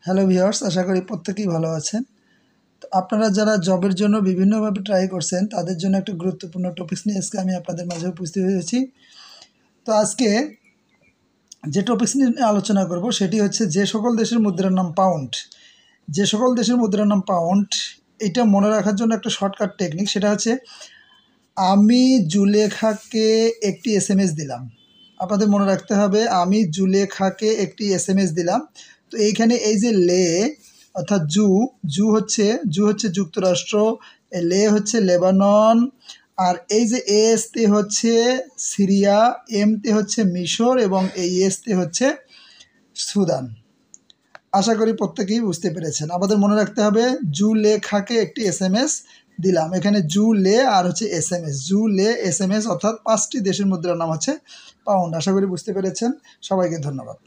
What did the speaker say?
Hello viewers, আশা করি প্রত্যেকেই ভালো আছেন। তো আপনারা যারা জবের জন্য বিভিন্নভাবে ট্রাই করছেন তাদের জন্য একটা গুরুত্বপূর্ণ টপিকস নিয়ে আজকে আমি আপনাদের মাঝে উপস্থিত হয়েছি। তো আজকে যে টপিকস নিয়ে আলোচনা করব সেটি হচ্ছে যে সকল দেশের মুদ্রার নাম পাউন্ড। যে সকল দেশের মুদ্রার নাম পাউন্ড, এটা মনে রাখার জন্য একটা শর্টকাট টেকনিক, সেটা হচ্ছে আমি জুলেখাকে একটি SMS দিলাম। আপনাদের মনে রাখতে হবে, আমি জুলেখাকে একটি SMS দিলাম। তো এইখানে এই যে লে অর্থাৎ জু হচ্ছে যুক্তরাষ্ট্র, লে হচ্ছে লেবানন, আর এই যে এসতে হচ্ছে সিরিয়া, এমতে হচ্ছে মিশর এবং এই এসতে হচ্ছে সুদান। আশা করি প্রত্যেকেই বুঝতে পেরেছেন। আমাদের মনে রাখতে হবে জুলেখাকে একটি SMS দিলাম। এখানে জুলে আর হচ্ছে SMS, জুলে SMS অর্থাৎ 5টি দেশের মুদ্রার নাম হচ্ছে পাউন্ড। আশা করি বুঝতে পেরেছেন। সবাইকে ধন্যবাদ।